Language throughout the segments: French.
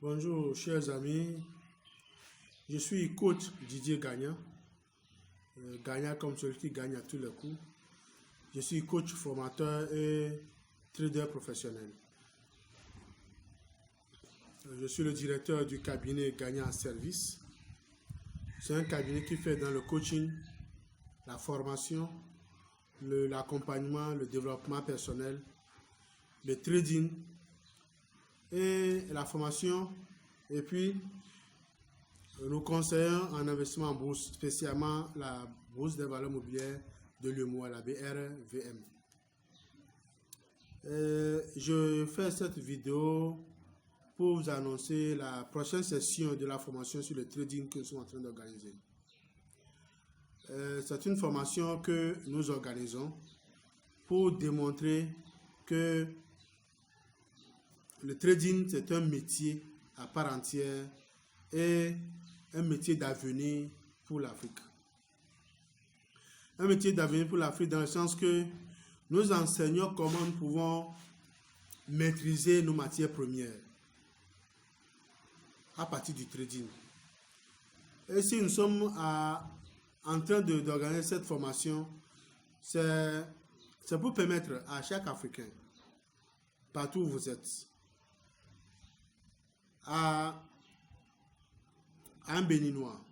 Bonjour chers amis, je suis coach Didier Gagna. Gagna comme celui qui gagne à tous les coups. Je suis coach formateur et trader professionnel. Je suis le directeur du cabinet Gagna Service. C'est un cabinet qui fait dans le coaching, la formation, l'accompagnement, le développement personnel, le trading et la formation. Et puis, nous conseillons en investissement en bourse, spécialement la bourse des valeurs mobilières de l'UEMOA, la BRVM. Je fais cette vidéo pour vous annoncer la prochaine session de la formation sur le trading que nous sommes en train d'organiser. C'est une formation que nous organisons pour démontrer que le trading, c'est un métier à part entière et un métier d'avenir pour l'Afrique. Un métier d'avenir pour l'Afrique dans le sens que nous enseignons comment nous pouvons maîtriser nos matières premières à partir du trading. Et si nous sommes en train d'organiser cette formation, c'est pour permettre à chaque Africain, partout où vous êtes, à un Béninois,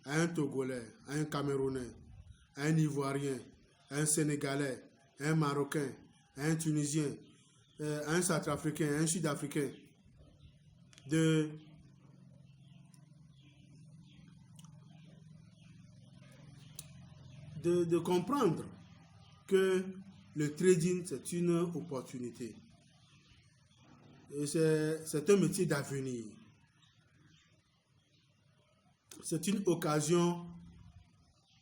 à un Togolais, à un Camerounais, à un Ivoirien, à un Sénégalais, à un Marocain, à un Tunisien, à un Centrafricain, à un Sud-Africain, de comprendre que le trading, c'est une opportunité. Et c'est un métier d'avenir. C'est une occasion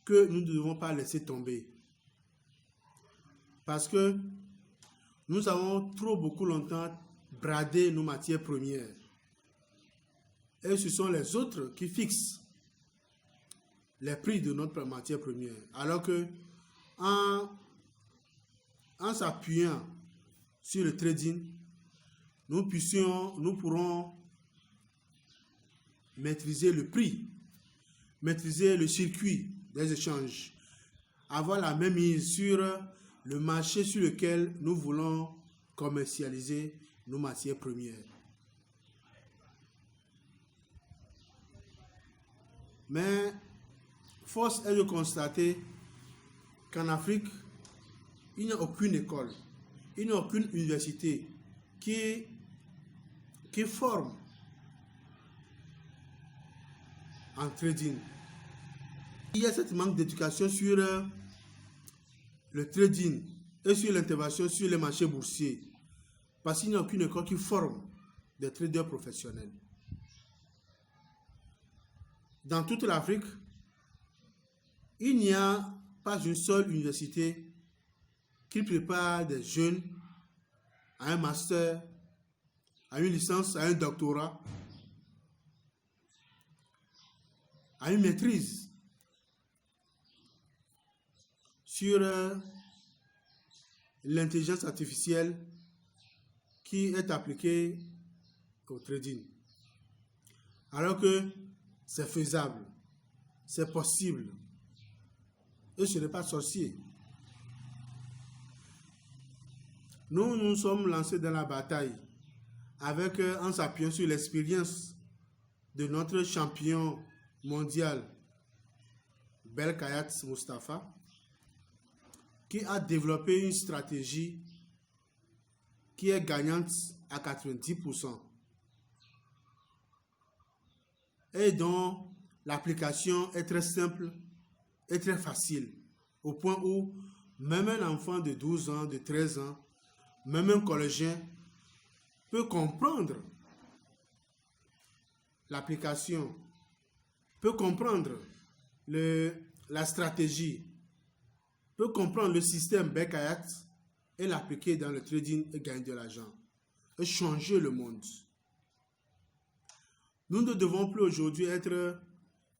que nous ne devons pas laisser tomber. Parce que nous avons beaucoup longtemps bradé nos matières premières. Et ce sont les autres qui fixent les prix de notre matière première. Alors que en s'appuyant sur le trading, nous pourrons maîtriser le prix, maîtriser le circuit des échanges, avoir la même mise sur le marché sur lequel nous voulons commercialiser nos matières premières. Mais force est de constater qu'en Afrique, il n'y a aucune école, il n'y a aucune université qui forme en trading. Il y a cette manque d'éducation sur le trading et sur l'intervention sur les marchés boursiers, parce qu'il n'y a aucune école qui forme des traders professionnels. Dans toute l'Afrique, il n'y a pas une seule université qui prépare des jeunes à un master, à une licence, à un doctorat, à une maîtrise sur l'intelligence artificielle qui est appliquée au trading. Alors que c'est faisable, c'est possible, et ce n'est pas sorcier. Nous nous sommes lancés dans la bataille en s'appuyant sur l'expérience de notre champion mondial, Belkhayat Mustafa, qui a développé une stratégie qui est gagnante à 90% et dont l'application est très simple et très facile, au point où même un enfant de 12 ans, de 13 ans, même un collégien peut comprendre l'application, peut comprendre la stratégie, peut comprendre le système Belkhayat et l'appliquer dans le trading et gagner de l'argent et changer le monde. Nous ne devons plus aujourd'hui être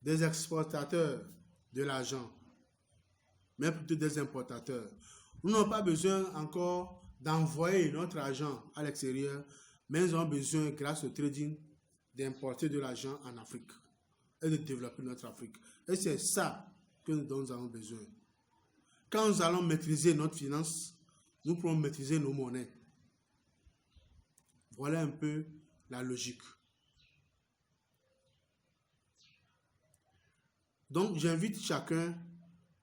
des exportateurs de l'argent, mais plutôt des importateurs. Nous n'avons pas besoin encore d'envoyer notre argent à l'extérieur, mais nous avons besoin, grâce au trading, d'importer de l'argent en Afrique et de développer notre Afrique. Et c'est ça que nous avons besoin. Quand nous allons maîtriser notre finance, nous pourrons maîtriser nos monnaies. Voilà un peu la logique. Donc, j'invite chacun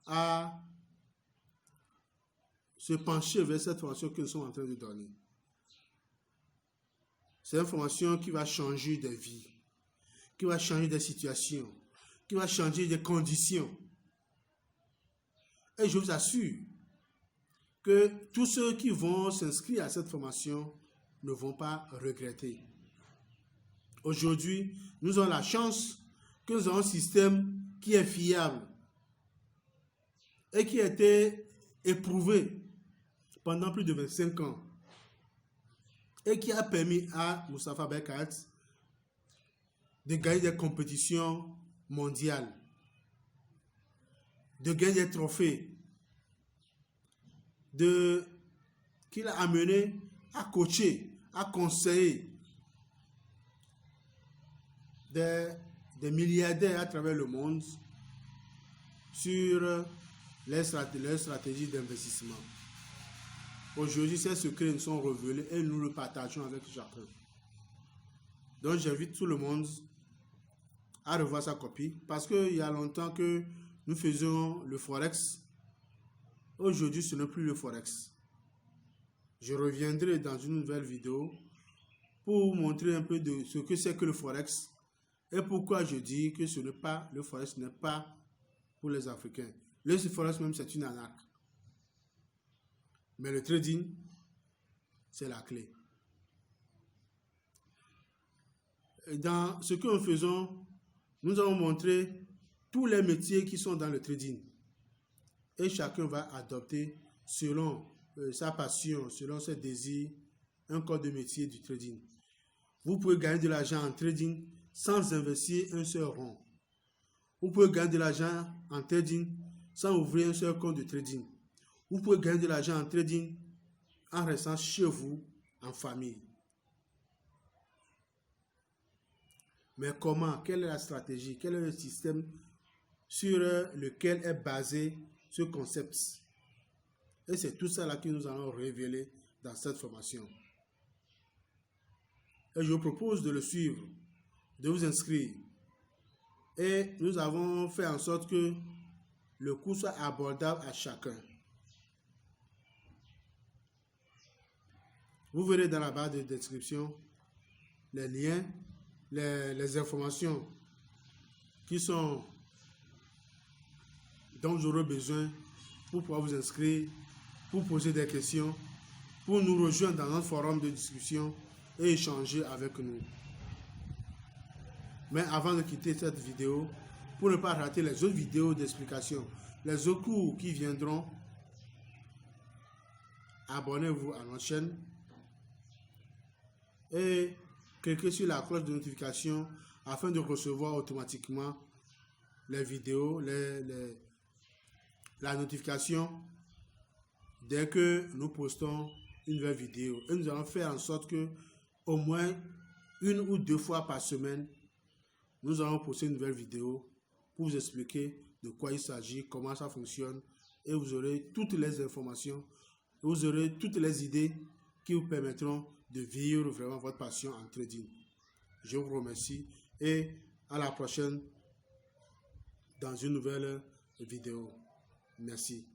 à se pencher vers cette formation que nous sommes en train de donner. C'est une formation qui va changer des vies, qui va changer des situations, qui va changer des conditions. Et je vous assure que tous ceux qui vont s'inscrire à cette formation ne vont pas regretter. Aujourd'hui, nous avons la chance que nous avons un système qui est fiable et qui a été éprouvé pendant plus de 25 ans et qui a permis à Moustapha Berkat de gagner des compétitions mondiales, de gagner des trophées, qu'il a amené à coacher, à conseiller des milliardaires à travers le monde sur les stratégies d'investissement. Aujourd'hui, ces secrets nous sont révélés et nous le partageons avec chacun. Donc, j'invite tout le monde à revoir sa copie parce qu'il y a longtemps que nous faisions le Forex. Aujourd'hui, ce n'est plus le Forex. Je reviendrai dans une nouvelle vidéo pour vous montrer un peu de ce que c'est que le Forex et pourquoi je dis que le Forex n'est pas pour les Africains. Le Forex même, c'est une arnaque. Mais le trading, c'est la clé. Et dans ce que nous faisons, nous avons montré tous les métiers qui sont dans le trading. Et chacun va adopter selon sa passion, selon ses désirs, un code de métier du trading. Vous pouvez gagner de l'argent en trading sans investir un seul rond. Vous pouvez gagner de l'argent en trading sans ouvrir un seul compte de trading. Vous pouvez gagner de l'argent en trading en restant chez vous, en famille. Mais comment? Quelle est la stratégie? Quel est le système sur lequel est basé ce concept? Et c'est tout ça là que nous allons révéler dans cette formation. Et je vous propose de le suivre, de vous inscrire. Et nous avons fait en sorte que le cours soit abordable à chacun. Vous verrez dans la barre de description les liens, les informations dont j'aurai besoin pour pouvoir vous inscrire, pour poser des questions, pour nous rejoindre dans notre forum de discussion et échanger avec nous. Mais avant de quitter cette vidéo, pour ne pas rater les autres vidéos d'explication, les autres cours qui viendront, abonnez-vous à notre chaîne et cliquez sur la cloche de notification afin de recevoir automatiquement les vidéos, la notification dès que nous postons une nouvelle vidéo. Et nous allons faire en sorte que au moins 1 ou 2 fois par semaine, nous allons poster une nouvelle vidéo pour vous expliquer de quoi il s'agit, comment ça fonctionne, et vous aurez toutes les informations, vous aurez toutes les idées qui vous permettront de vivre vraiment votre passion en trading. Je vous remercie et à la prochaine dans une nouvelle vidéo. Merci.